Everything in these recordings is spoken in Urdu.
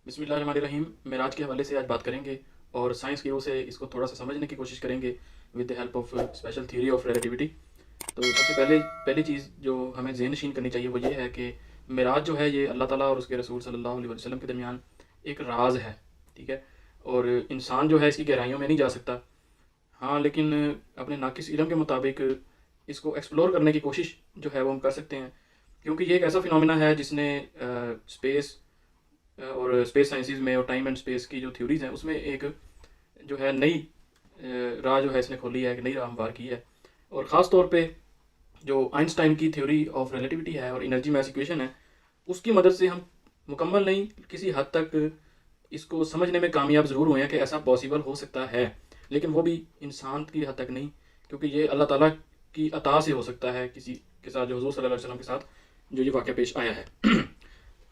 بسم اللہ الرحمن الرحیم۔ معراج کے حوالے سے آج بات کریں گے اور سائنس کی روح سے اس کو تھوڑا سا سمجھنے کی کوشش کریں گے with the help of special theory of relativity. تو سب سے پہلی چیز جو ہمیں ذہن نشین کرنی چاہیے وہ یہ ہے کہ معراج جو ہے یہ اللہ تعالیٰ اور اس کے رسول صلی اللہ علیہ وسلم کے درمیان ایک راز ہے، ٹھیک ہے، اور انسان جو ہے اس کی گہرائیوں میں نہیں جا سکتا۔ ہاں لیکن اپنے ناقص علم کے مطابق اس کو ایکسپلور کرنے کی کوشش جو ہے وہ ہم کر سکتے ہیں، کیونکہ یہ ایک ایسا فنومینا ہے جس نے اسپیس اور اسپیس سائنسز میں اور ٹائم اینڈ اسپیس کی جو تھیوریز ہیں اس میں ایک جو ہے نئی راہ جو ہے اس نے کھولی ہے، ایک نئی راہ ہموار کی ہے۔ اور خاص طور پہ جو آئنسٹائن کی تھیوری آف ریلیٹیوٹی ہے اور انرجی میس ایکویشن ہے، اس کی مدد سے ہم مکمل نہیں کسی حد تک اس کو سمجھنے میں کامیاب ضرور ہوئے ہیں کہ ایسا پاسبل ہو سکتا ہے، لیکن وہ بھی انسان کی حد تک نہیں، کیونکہ یہ اللہ تعالیٰ کی عطا سے ہو سکتا ہے کسی کے ساتھ، جو حضور صلی اللہ علیہ وسلم کے ساتھ جو یہ واقعہ پیش آیا ہے۔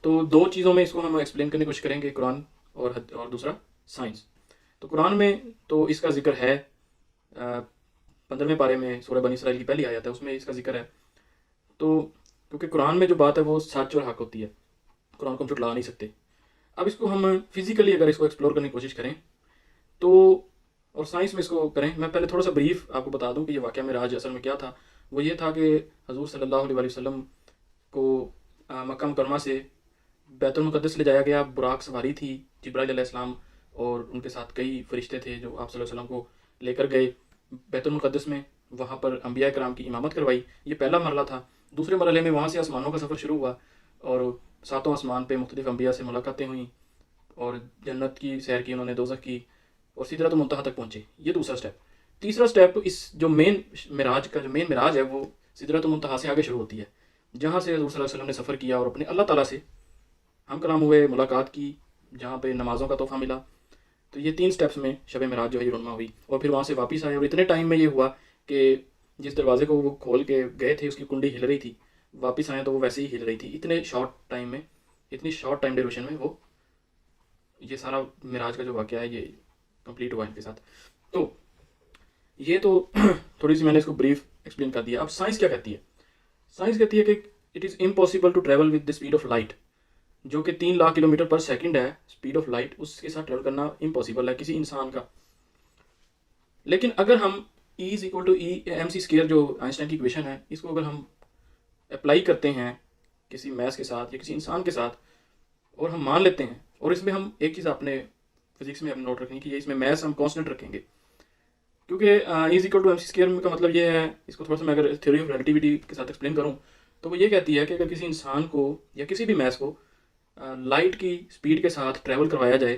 تو دو چیزوں میں اس کو ہم ایکسپلین کرنے کی کوشش کریں گے، قرآن اور دوسرا سائنس۔ تو قرآن میں تو اس کا ذکر ہے، 15ویں پارے میں سورہ بنی اسرائیل کی پہلی آیت ہے، اس میں اس کا ذکر ہے۔ تو کیونکہ قرآن میں جو بات ہے وہ سچ اور حق ہوتی ہے، قرآن کو ہم جھٹلا نہیں سکتے۔ اب اس کو ہم فزیکلی اگر اس کو ایکسپلور کرنے کی کوشش کریں تو، اور سائنس میں اس کو کریں، میں پہلے تھوڑا سا بریف آپ کو بتا دوں کہ یہ واقعہ معراج اصل میں کیا تھا۔ وہ یہ تھا کہ حضور صلی اللہ علیہ وسلم کو مکہ مکرمہ سے بیت المقدس لے جایا گیا، براق سواری تھی، جبرائیل علیہ السلام اور ان کے ساتھ کئی فرشتے تھے جو آپ صلی اللہ علیہ وسلم کو لے کر گئے بیت المقدس میں، وہاں پر انبیاء کرام کی امامت کروائی۔ یہ پہلا مرحلہ تھا۔ دوسرے مرحلے میں وہاں سے آسمانوں کا سفر شروع ہوا اور ساتوں آسمان پہ مختلف انبیاء سے ملاقاتیں ہوئیں اور جنت کی سیر کی انہوں نے، دوزخ کی، اور سدرۃ المنتہا تک پہنچے۔ یہ دوسرا سٹیپ۔ تیسرا سٹیپ، اس جو مین معراج کا جو مین معراج ہے وہ سدرۃ المنتہا سے آگے شروع ہوتی ہے، جہاں سے حضور صلی اللہ علیہ وسلم نے سفر کیا اور اپنے اللہ تعالیٰ سے ہم کلام ہوئے، ملاقات کی، جہاں پہ نمازوں کا تحفہ ملا۔ تو یہ 3 سٹیپس میں شب معراج جو ہے یہ رونما ہوئی، اور پھر وہاں سے واپس آئے، اور اتنے ٹائم میں یہ ہوا کہ جس دروازے کو وہ کھول کے گئے تھے اس کی کنڈی ہل رہی تھی، واپس آئے تو وہ ویسے ہی ہل رہی تھی۔ اتنے شارٹ ٹائم میں، اتنی شارٹ ٹائم ڈیوریشن میں وہ یہ سارا معراج کا جو واقعہ ہے یہ کمپلیٹ ہوا ان کے ساتھ۔ تو یہ تو تھوڑی سی میں نے اس کو بریف ایکسپلین کر دیا۔ اب سائنس کیا کہتی ہے؟ سائنس کہتی ہے کہ it is impossible to travel with the speed of light, جو کہ 3 لاکھ کلومیٹر پر سیکنڈ ہے اسپیڈ آف لائٹ، اس کے ساتھ ٹریول کرنا امپاسبل ہے کسی انسان کا۔ لیکن اگر ہم E=mc² جو آئنسٹائن کی ایکویشن ہے، اس کو اگر ہم اپلائی کرتے ہیں کسی میس کے ساتھ یا کسی انسان کے ساتھ، اور ہم مان لیتے ہیں، اور اس میں ہم ایک چیز اپنے فزکس میں نوٹ رکھیں کہ اس میں میس ہم کانسٹنٹ رکھیں گے، کیونکہ E=mc² کا مطلب یہ ہے، اس کو تھوڑا سا میں اگر تھیوری آف ریلیٹیوٹی کے ساتھ ایکسپلین کروں تو وہ یہ کہتی ہے کہ اگر کسی انسان کو یا کسی بھی میس کو لائٹ کی سپیڈ کے ساتھ ٹریول کروایا جائے،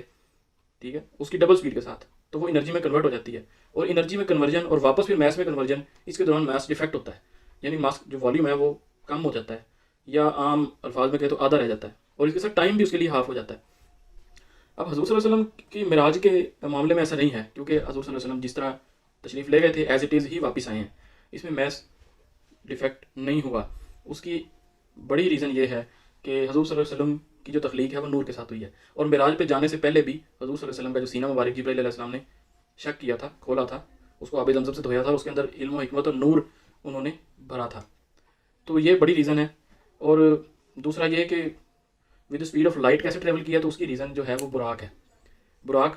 ٹھیک ہے، اس کی ڈبل سپیڈ کے ساتھ، تو وہ انرجی میں کنورٹ ہو جاتی ہے، اور انرجی میں کنورژن اور واپس پھر میس میں کنورژن، اس کے دوران میس ڈیفیکٹ ہوتا ہے، یعنی ماس جو والیوم ہے وہ کم ہو جاتا ہے، یا عام الفاظ میں کہے تو آدھا رہ جاتا ہے، اور اس کے ساتھ ٹائم بھی اس کے لیے ہاف ہو جاتا ہے۔ اب حضور صلی اللہ علیہ وسلم کی معراج کے معاملے میں ایسا نہیں ہے، کیونکہ حضور صلی اللہ علیہ وسلم جس طرح تشریف لے گئے تھے ایز اٹ از ہی واپس آئے ہیں، اس میں میس ڈیفیکٹ نہیں ہوا۔ اس کی بڑی ریزن یہ ہے کہ حضور صلی اللہ علیہ وسلم کی جو تخلیق ہے وہ نور کے ساتھ ہوئی ہے، اور معراج پہ جانے سے پہلے بھی حضور صلی اللہ علیہ وسلم کا جو سینہ مبارک جبرائیل علیہ السلام نے شک کیا تھا، کھولا تھا، اس کو آب زمزم سے دھویا تھا، اس کے اندر علم و حکمت اور نور انہوں نے بھرا تھا۔ تو یہ بڑی ریزن ہے۔ اور دوسرا یہ کہ ود اسپیڈ آف لائٹ کیسے ٹریول کیا، تو اس کی ریزن جو ہے وہ براق ہے۔ براق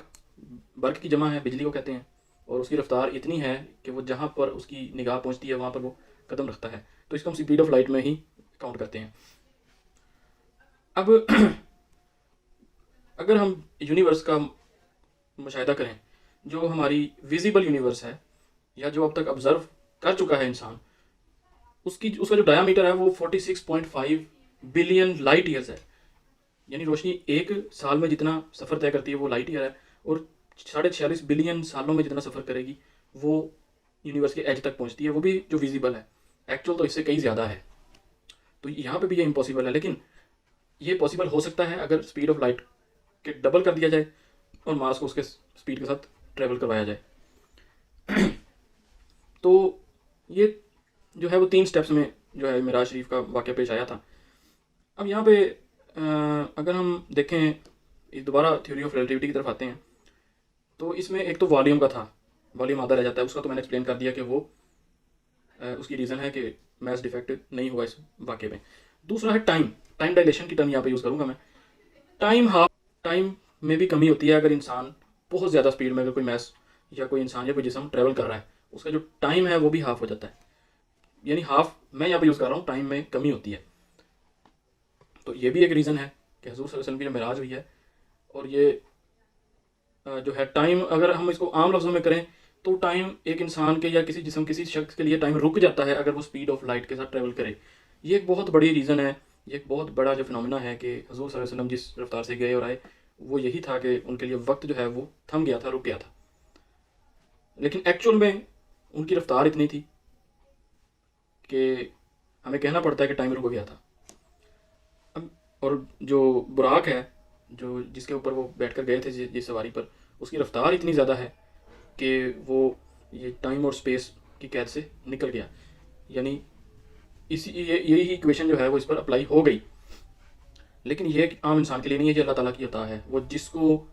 برق کی جمع ہے، بجلی کو کہتے ہیں، اور اس کی رفتار اتنی ہے کہ وہ جہاں پر اس کی نگاہ پہنچتی ہے وہاں پر وہ قدم رکھتا ہے، تو اس کو ہم اسپیڈ آف لائٹ میں ہی کاؤنٹ کرتے ہیں۔ اب اگر ہم یونیورس کا مشاہدہ کریں، جو ہماری ویزیبل یونیورس ہے یا جو اب تک آبزرو کر چکا ہے انسان، اس کا جو ڈایا میٹر ہے وہ 46.5 بلین لائٹ ایئرز ہے، یعنی روشنی ایک سال میں جتنا سفر طے کرتی ہے وہ لائٹ ایئر ہے، اور 46.5 بلین سالوں میں جتنا سفر کرے گی وہ یونیورس کے ایج تک پہنچتی ہے، وہ بھی جو ویزیبل ہے۔ ایکچوئل تو اس سے کئی زیادہ ہے، تو یہاں پہ بھی یہ امپاسبل ہے، لیکن یہ پاسبل ہو سکتا ہے اگر اسپیڈ آف لائٹ کے ڈبل کر دیا جائے اور ماس کو اس کے اسپیڈ کے ساتھ ٹریول کروایا جائے۔ تو یہ جو ہے وہ 3 سٹیپس میں جو ہے معراج شریف کا واقعہ پیش آیا تھا۔ اب یہاں پہ اگر ہم دیکھیں، دوبارہ تھیوری آف ریلیٹیوٹی کی طرف آتے ہیں، تو اس میں ایک تو والیوم کا تھا، والیوم آدھا رہ جاتا ہے، اس کا تو میں نے ایکسپلین کر دیا کہ وہ اس کی ریزن ہے کہ میس ڈیفیکٹ نہیں ہوا اس واقعے میں۔ دوسرا ہے ٹائم ڈائلیشن کی ٹرم یہاں پہ یوز کروں گا میں۔ ٹائم ہاف ٹائم میں بھی کمی ہوتی ہے اگر انسان بہت زیادہ اسپیڈ میں، اگر کوئی میس یا کوئی انسان یا کوئی جسم ٹریول کر رہا ہے، اس کا جو ٹائم ہے وہ بھی ہاف ہو جاتا ہے، یعنی ہاف میں یہاں پہ یوز کر رہا ہوں، ٹائم میں کمی ہوتی ہے۔ تو یہ بھی ایک ریزن ہے کہ حضور صلی اللہ علیہ وسلم کی جو معراج ہوئی ہے، اور یہ جو ہے ٹائم، اگر ہم اس کو عام لفظوں میں کریں تو ٹائم ایک انسان کے یا کسی جسم، کسی شخص کے لیے ٹائم رک جاتا ہے اگر وہ اسپیڈ آف لائٹ کے ساتھ ٹریول کرے۔ یہ ایک بہت بڑی ریزن ہے، یہ ایک بہت بڑا جو فنومینا ہے کہ حضور صلی اللہ علیہ وسلم جس رفتار سے گئے اور آئے وہ یہی تھا کہ ان کے لیے وقت جو ہے وہ تھم گیا تھا، رک گیا تھا، لیکن ایکچوئل میں ان کی رفتار اتنی تھی کہ ہمیں کہنا پڑتا ہے کہ ٹائم رک گیا تھا۔ اور جو براق ہے، جو جس کے اوپر وہ بیٹھ کر گئے تھے جس سواری پر، اس کی رفتار اتنی زیادہ ہے کہ وہ یہ ٹائم اور سپیس کی قید سے نکل گیا، یعنی یہی ایکویشن جو ہے وہ اس پر اپلائی ہو گئی۔ لیکن یہ ایک عام انسان کے لیے نہیں ہے، یہ اللہ تعالیٰ کی عطا ہے، وہ جس کو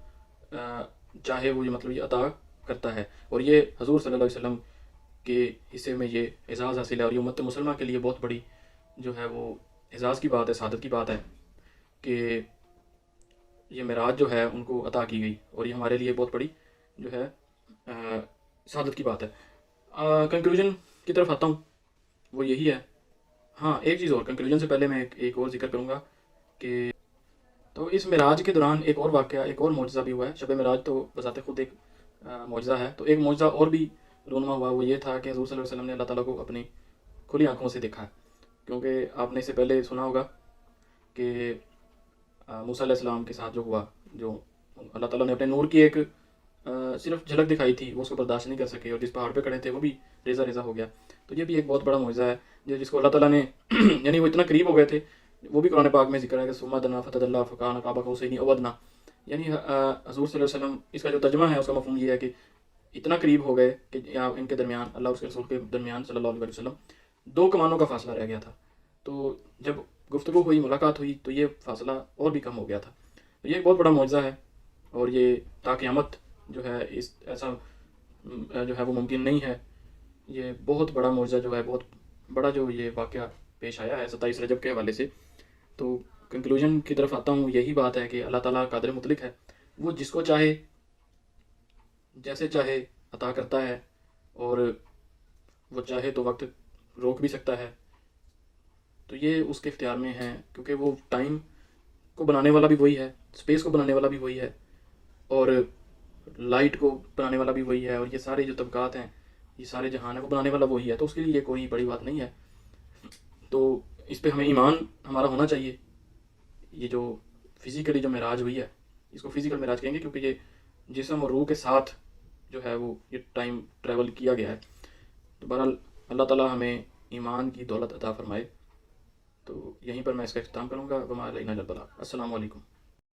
چاہے وہ مطلب یہ عطا کرتا ہے، اور یہ حضور صلی اللہ علیہ وسلم کے حصے میں یہ اعزاز حاصل ہے، اور یہ امت مسلمہ کے لیے بہت بڑی جو ہے وہ اعزاز کی بات ہے، سعادت کی بات ہے کہ یہ معراج جو ہے ان کو عطا کی گئی، اور یہ ہمارے لیے بہت بڑی جو ہے سعادت کی بات ہے۔ کنکلوژن کی طرف آتا ہوں، وہ یہی ہے۔ ہاں، ایک چیز اور کنکلوژن سے پہلے میں ایک اور ذکر کروں گا کہ تو اس معراج کے دوران ایک اور واقعہ، ایک اور معجزہ بھی ہوا ہے۔ شب معراج تو بذات خود ایک معجزہ ہے، تو ایک معجزہ اور بھی رونما ہوا، وہ یہ تھا کہ حضور صلی اللہ علیہ وسلم نے اللہ تعالیٰ کو اپنی کھلی آنکھوں سے دیکھا ہے، کیونکہ آپ نے اس سے پہلے سنا ہوگا کہ موسیٰ علیہ السلام کے ساتھ جو ہوا، جو اللہ تعالیٰ نے اپنے نور کی ایک صرف جھلک دکھائی تھی، وہ اس کو برداشت نہیں کر سکے، اور جس پہاڑ پہ کھڑے تھے وہ بھی ریزہ ریزہ ہو گیا۔ تو یہ بھی ایک بہت بڑا معجزہ ہے جس کو اللہ تعالیٰ نے یعنی وہ اتنا قریب ہو گئے تھے، وہ بھی قرآن پاک میں ذکر ہے کہ ثم دنا فتدلی فکان قاب قوسین او ادنی، یعنی حضور صلی اللہ علیہ وسلم، اس کا جو ترجمہ ہے اس کا مفہوم یہ ہے کہ اتنا قریب ہو گئے کہ ان کے درمیان، اللہ اس کے رسول کے درمیان صلی اللہ علیہ وسلم 2 کمانوں کا فاصلہ رہ گیا تھا۔ تو جب گفتگو ہوئی، ملاقات ہوئی، تو یہ فاصلہ اور بھی کم ہو گیا تھا۔ تو یہ ایک بہت بڑا معجزہ ہے، اور یہ تا قیامت جو ہے ایسا جو ہے وہ ممکن نہیں ہے۔ یہ بہت بڑا معجزہ جو ہے، بہت بڑا جو یہ واقعہ پیش آیا ہے 27 رجب کے حوالے سے۔ تو کنکلوژن کی طرف آتا ہوں، یہی بات ہے کہ اللہ تعالیٰ قادر مطلق ہے، وہ جس کو چاہے جیسے چاہے عطا کرتا ہے، اور وہ چاہے تو وقت روک بھی سکتا ہے۔ تو یہ اس کے اختیار میں ہے، کیونکہ وہ ٹائم کو بنانے والا بھی وہی ہے، اسپیس کو بنانے والا بھی وہی ہے، اور لائٹ کو بنانے والا بھی وہی ہے، اور یہ سارے جو طبقات ہیں، یہ سارے جہان ہے، وہ بنانے والا وہی ہے۔ تو اس کے لیے یہ کوئی بڑی بات نہیں ہے۔ تو اس پہ ہمیں ایمان ہمارا ہونا چاہیے۔ یہ جو فزیکلی جو معراج ہوئی ہے، اس کو فزیکل معراج کہیں گے، کیونکہ یہ جسم اور روح کے ساتھ جو ہے وہ یہ ٹائم ٹریول کیا گیا ہے۔ تو بہرحال اللہ تعالیٰ ہمیں ایمان کی دولت عطا فرمائے۔ تو یہیں پر میں اس کا اختتام کروں گا۔ وما علینا الا البلاغ۔ السلام علیکم۔